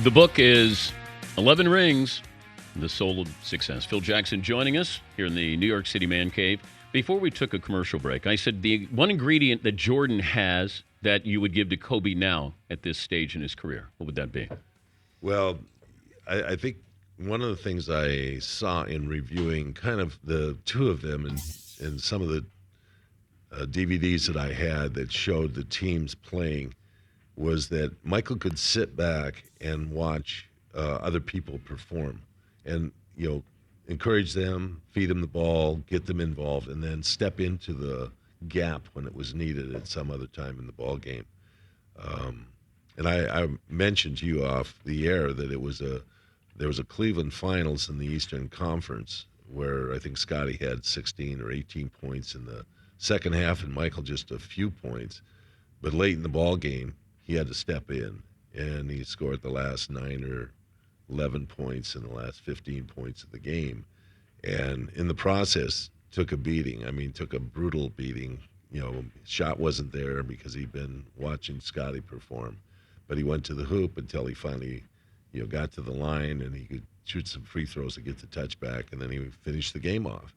The book is 11 Rings, The Soul of Success. Phil Jackson joining us here in the New York City Man Cave. Before we took a commercial break, I said the one ingredient that Jordan has that you would give to Kobe now at this stage in his career, what would that be? Well, I think one of the things I saw in reviewing kind of the two of them and some of the DVDs that I had that showed the teams playing was that Michael could sit back and watch other people perform and, encourage them, feed them the ball, get them involved, and then step into the gap when it was needed at some other time in the ball game. And I mentioned to you off the air that there was a Cleveland Finals in the Eastern Conference where I think Scotty had 16 or 18 points in the second half and Michael just a few points. But late in the ball game, he had to step in, and he scored the last 9 or 11 points in the last 15 points of the game. And in the process, took a beating. I mean, took a brutal beating. Shot wasn't there because he'd been watching Scotty perform. But he went to the hoop until he finally, got to the line and he could shoot some free throws to get the touchback, and then he finished the game off.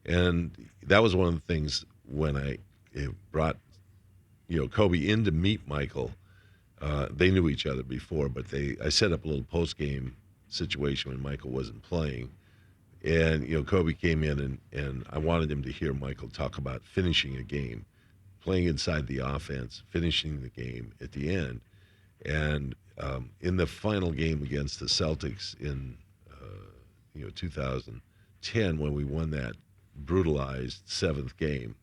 And that was one of the things when I brought, Kobe in to meet Michael. They knew each other before, but I set up a little post-game situation when Michael wasn't playing. And, Kobe came in and I wanted him to hear Michael talk about finishing a game, playing inside the offense, finishing the game at the end. And in the final game against the Celtics in 2010, when we won that brutalized seventh game,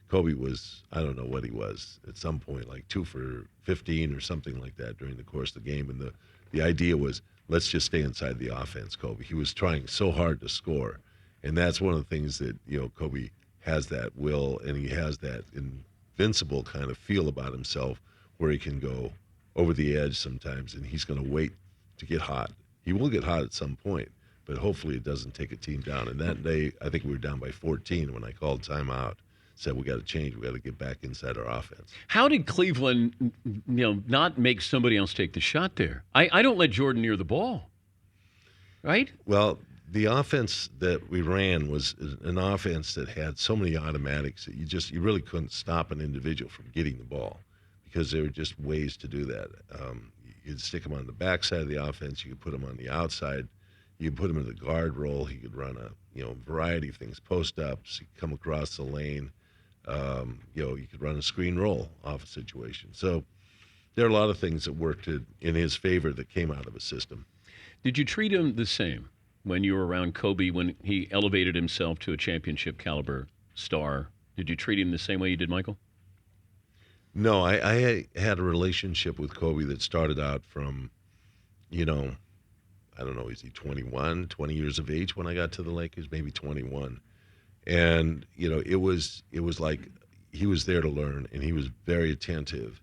Kobe was, I don't know what he was, at some point, like 2 for 15 or something like that during the course of the game. And the idea was, let's just stay inside the offense, Kobe. He was trying so hard to score. And that's one of the things that, Kobe has that will, and he has that invincible kind of feel about himself where he can go over the edge sometimes, and he's going to wait to get hot. He will get hot at some point, but hopefully it doesn't take a team down. And that day, I think we were down by 14 when I called timeout. Said we got to change. We got to get back inside our offense. How did Cleveland, not make somebody else take the shot there? I don't let Jordan near the ball, right? Well, the offense that we ran was an offense that had so many automatics that you really couldn't stop an individual from getting the ball because there were just ways to do that. You could stick him on the backside of the offense. You could put him on the outside. You could put him in the guard role. He could run a variety of things, post ups. He could come across the lane. You could run a screen roll off a situation. So there are a lot of things that worked in his favor that came out of his system. Did you treat him the same when you were around Kobe, when he elevated himself to a championship caliber star? Did you treat him the same way you did Michael? No, I had a relationship with Kobe that started out from, I don't know, is he 21, 20 years of age when I got to the Lakers, maybe 21. And, it was like he was there to learn, and he was very attentive.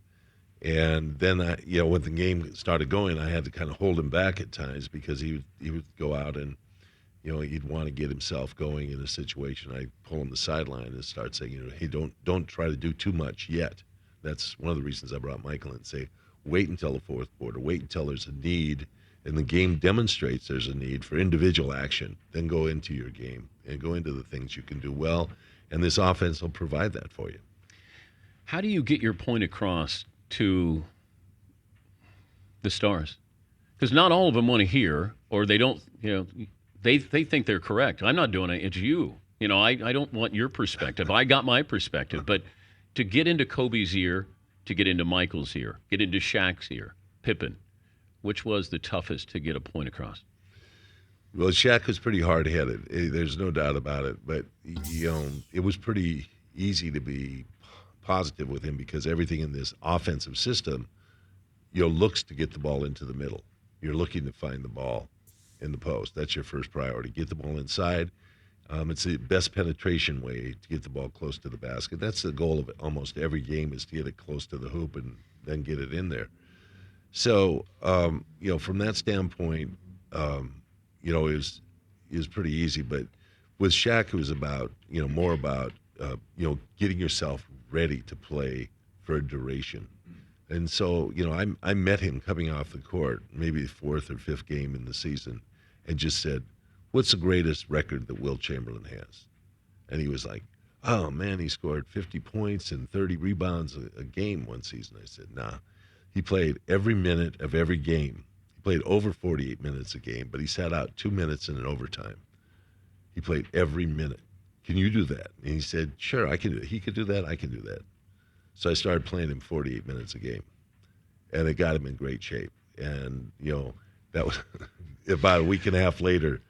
And then, when the game started going, I had to kind of hold him back at times because he would go out and, he'd want to get himself going in a situation. I'd pull him to the sideline and start saying, hey, don't try to do too much yet. That's one of the reasons I brought Michael in and say, wait until the fourth quarter, wait until there's a need, and the game demonstrates there's a need for individual action. Then go into your game and go into the things you can do well, and this offense will provide that for you. How do you get your point across to the stars? Because not all of them want to hear, or they don't, they think they're correct. I'm not doing it. It's you. I don't want your perspective. I got my perspective. But to get into Kobe's ear, to get into Michael's ear, get into Shaq's ear, Pippen, which was the toughest to get a point across? Well, Shaq was pretty hard-headed. There's no doubt about it. But, it was pretty easy to be positive with him because everything in this offensive system, looks to get the ball into the middle. You're looking to find the ball in the post. That's your first priority. Get the ball inside. It's the best penetration way to get the ball close to the basket. That's the goal of almost every game, is to get it close to the hoop and then get it in there. So, from that standpoint, it was pretty easy. But with Shaq, it was about, more about, getting yourself ready to play for a duration. And so, I met him coming off the court, maybe the fourth or fifth game in the season, and just said, "What's the greatest record that Will Chamberlain has?" And he was like, "Oh man, he scored 50 points and 30 rebounds a game one season." I said, "Nah, he played every minute of every game. He played over 48 minutes a game, but he sat out 2 minutes in an overtime. He played every minute. Can you do that?" And he said, "Sure, I can do it." He could do that. I can do that. So I started playing him 48 minutes a game, and it got him in great shape. And that was about a week and a half later.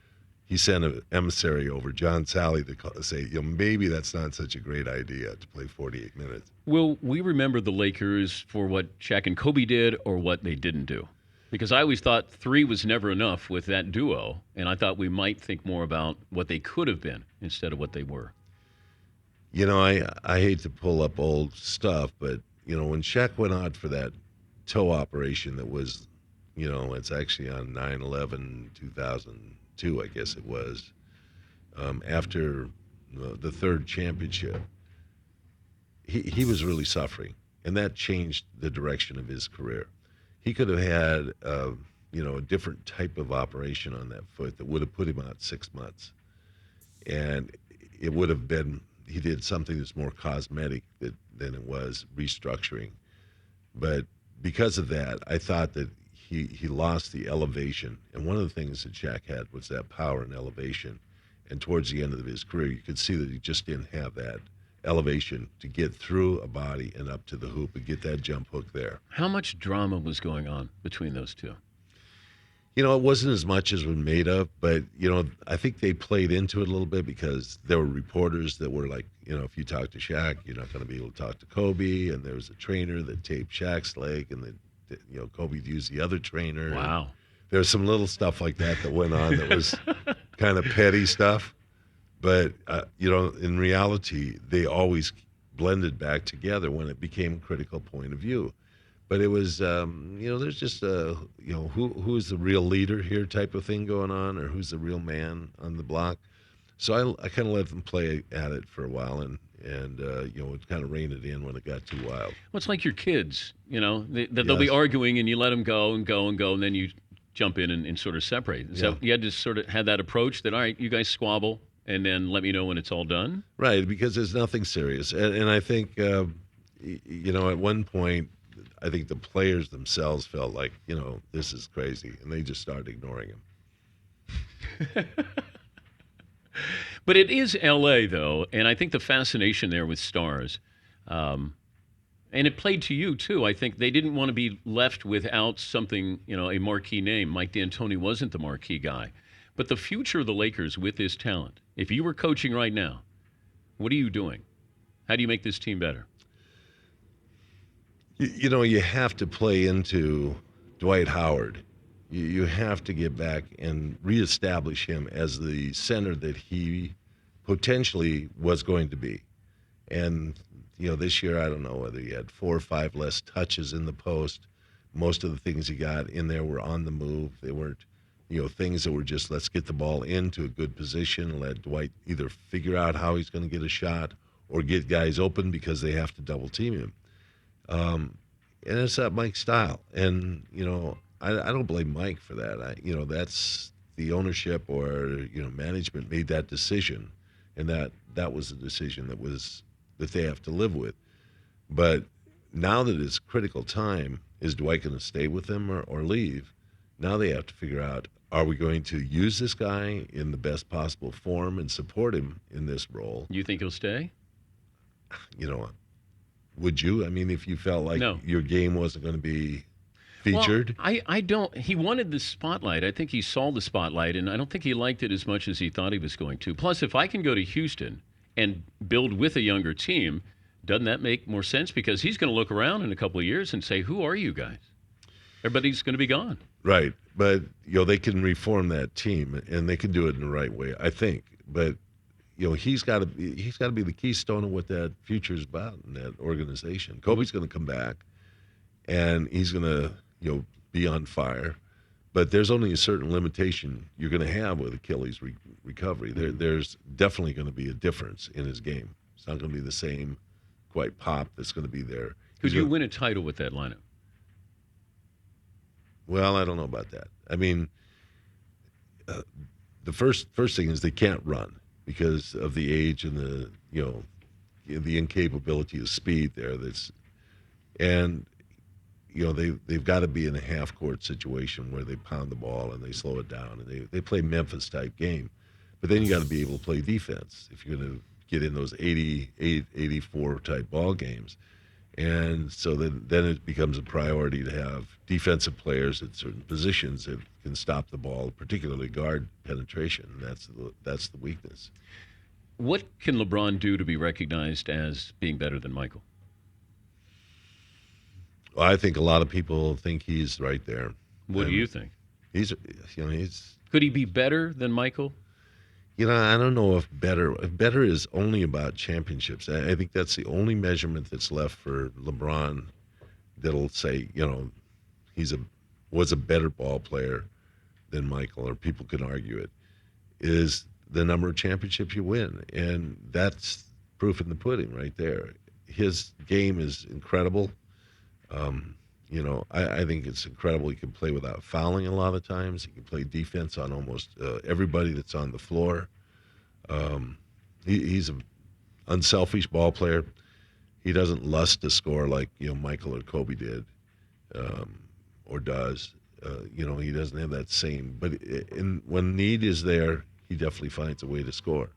He sent an emissary over, John Sally, to say, maybe that's not such a great idea to play 48 minutes. Will we remember the Lakers for what Shaq and Kobe did or what they didn't do? Because I always thought 3 was never enough with that duo, and I thought we might think more about what they could have been instead of what they were. I hate to pull up old stuff, but, when Shaq went out for that toe operation that was, it's actually on 9/11/2002, I guess it was, after the third championship, he was really suffering, and that changed the direction of his career. He could have had, a different type of operation on that foot that would have put him out 6 months, and it would have been, he did something that's more cosmetic than it was restructuring. But because of that, I thought that he lost the elevation. And one of the things that Shaq had was that power and elevation. And towards the end of his career, you could see that he just didn't have that elevation to get through a body and up to the hoop and get that jump hook there. How much drama was going on between those two? It wasn't as much as was made of, but, I think they played into it a little bit because there were reporters that were like, if you talk to Shaq, you're not going to be able to talk to Kobe. And there was a trainer that taped Shaq's leg, and then, Kobe used the other trainer. Wow. There was some little stuff like that went on that was kind of petty stuff. But, in reality, they always blended back together when it became a critical point of view. But it was, there's just who's the real leader here type of thing going on, or who's the real man on the block. So I kind of let them play at it for a while, and kind of rein it in when it got too wild. Well, it's like your kids, they'll be arguing and you let them go and go and go, and then you jump in and sort of separate. So you had to sort of have that approach that, all right, you guys squabble, and then let me know when it's all done. Right, because there's nothing serious. And I think, at one point, I think the players themselves felt like, this is crazy, and they just started ignoring him. But it is L.A., though, and I think the fascination there with stars, and it played to you, too. I think they didn't want to be left without something, a marquee name. Mike D'Antoni wasn't the marquee guy. But the future of the Lakers with this talent, if you were coaching right now, what are you doing? How do you make this team better? You have to play into Dwight Howard. You have to get back and reestablish him as the center that he potentially was going to be. And, this year, I don't know whether he had 4 or 5 less touches in the post. Most of the things he got in there were on the move. They weren't, things that were just, let's get the ball into a good position and let Dwight either figure out how he's going to get a shot or get guys open because they have to double team him. And it's not Mike's style. And, I don't blame Mike for that. That's the ownership or, management made that decision. And that was a decision that they have to live with. But now that it's critical time, is Dwight going to stay with them or leave? Now they have to figure out, are we going to use this guy in the best possible form and support him in this role? You think he'll stay? Would you? I mean, if you felt like your game wasn't going to be featured? Well, I don't. He wanted the spotlight. I think he saw the spotlight, and I don't think he liked it as much as he thought he was going to. Plus, if I can go to Houston and build with a younger team, doesn't that make more sense? Because he's going to look around in a couple of years and say, who are you guys? Everybody's going to be gone. Right. But, they can reform that team, and they can do it in the right way, I think. But he's got to be the keystone of what that future is about in that organization. Kobe's going to come back, and he's going to be on fire. But there's only a certain limitation you're going to have with Achilles recovery. There's definitely going to be a difference in his game. It's not going to be the same quite pop that's going to be there. Could you win a title with that lineup? Well, I don't know about that. I mean, uh, the first thing is they can't run because of the age and the the incapability of speed there. And they've got to be in a half court situation where they pound the ball and they slow it down, and they play Memphis type game. But then you got to be able to play defense if you're going to get in those 88, 84 type ball games. And so then it becomes a priority to have defensive players at certain positions that can stop the ball, particularly guard penetration. That's the weakness. What can LeBron do to be recognized as being better than Michael? Well, I think a lot of people think he's right there. What do you think? He's Could he be better than Michael? I don't know if better. Better is only about championships. I think that's the only measurement that's left for LeBron that'll say, was a better ball player than Michael, or people can argue it, is the number of championships you win. And that's proof in the pudding right there. His game is incredible. I think it's incredible. He can play without fouling a lot of times. He can play defense on almost everybody that's on the floor. He's an unselfish ball player. He doesn't lust to score like Michael or Kobe did, or does. He doesn't have that same. But when need is there, he definitely finds a way to score.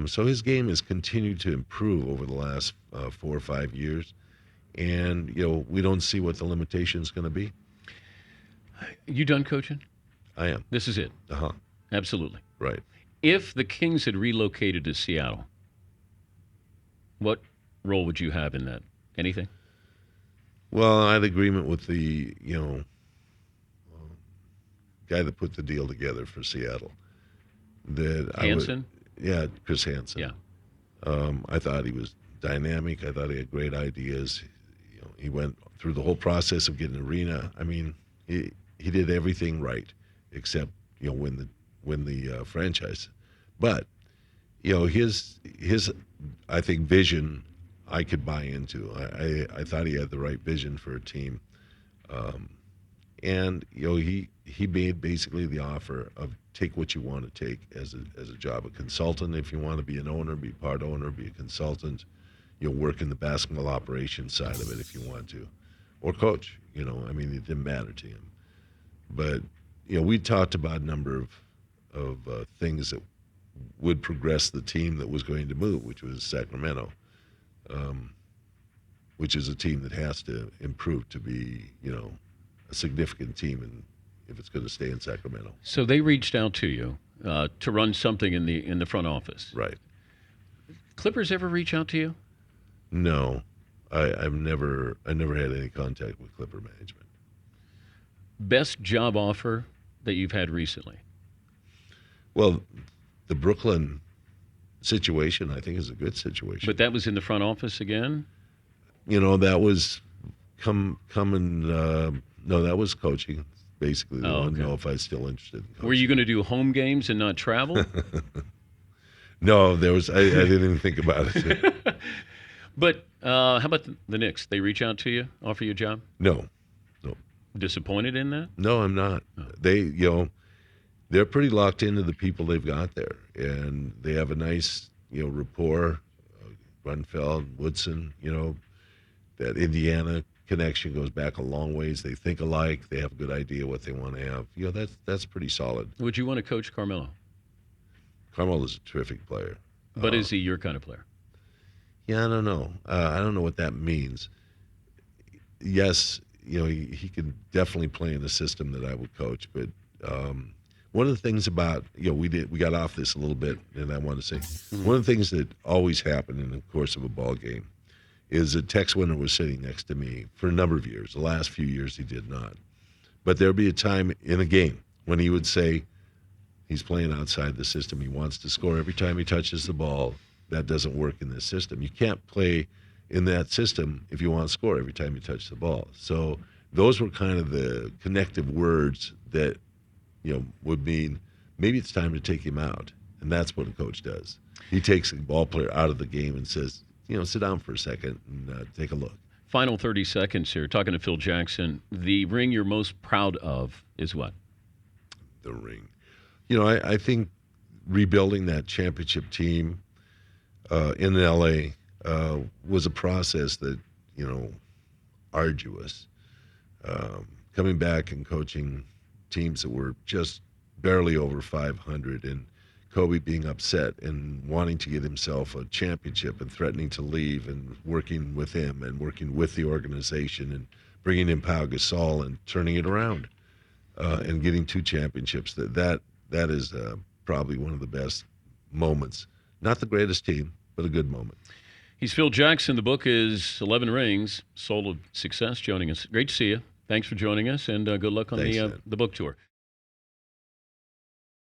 So his game has continued to improve over the last 4 or 5 years. And, we don't see what the limitation is going to be. You done coaching? I am. This is it. Uh-huh. Absolutely. Right. If the Kings had relocated to Seattle, what role would you have in that? Anything? Well, I had agreement with the, guy that put the deal together for Seattle. Hansen? Yeah, Chris Hansen. Yeah. I thought he was dynamic. I thought he had great ideas. He went through the whole process of getting an arena. I mean, he did everything right except win the franchise. But his I think vision I could buy into. I thought he had the right vision for a team, and he made basically the offer of take what you want to take as a job, a consultant if you want to be an owner, be part owner, be a consultant. Work in the basketball operations side of it if you want to, or coach. It didn't matter to him. But we talked about a number of things that would progress the team that was going to move, which was Sacramento, which is a team that has to improve to be a significant team, and if it's going to stay in Sacramento. So they reached out to you to run something in the front office. Right. Clippers ever reach out to you? No, I never had any contact with Clipper management. Best job offer that you've had recently? Well, the Brooklyn situation, I think, is a good situation. But that was in the front office again? That was no, that was coaching, basically. They wanted to know if I was still interested in coaching. Were you going to do home games and not travel? No, I didn't even think about it. But how about the Knicks? They reach out to you, offer you a job? No. Disappointed in that? No, I'm not. Oh. They're pretty locked into the people they've got there, and they have a nice, rapport. Brunfeld, Woodson, that Indiana connection goes back a long ways. They think alike. They have a good idea what they want to have. That's pretty solid. Would you want to coach Carmelo? Carmelo is a terrific player. But is he your kind of player? Yeah, I don't know. I don't know what that means. Yes, he can definitely play in a system that I would coach. But one of the things about we got off this a little bit, and I want to say one of the things that always happened in the course of a ball game is that Tex Winter was sitting next to me for a number of years. The last few years he did not. But there'd be a time in a game when he would say he's playing outside the system. He wants to score every time he touches the ball. That doesn't work in this system. You can't play in that system if you want to score every time you touch the ball. So those were kind of the connective words that, would mean maybe it's time to take him out. And that's what a coach does. He takes a ball player out of the game and says, sit down for a second and take a look. Final 30 seconds here. Talking to Phil Jackson. The ring you're most proud of is what? The ring. I think rebuilding that championship team in LA was a process that, arduous. Coming back and coaching teams that were just barely over 500, and Kobe being upset and wanting to get himself a championship and threatening to leave, and working with him and working with the organization and bringing in Pau Gasol and turning it around and getting 2 championships. That is probably one of the best moments. Not the greatest team, but a good moment. He's Phil Jackson. The book is 11 Rings, Soul of Success, joining us. Great to see you. Thanks for joining us, and good luck on Thanks, the book tour.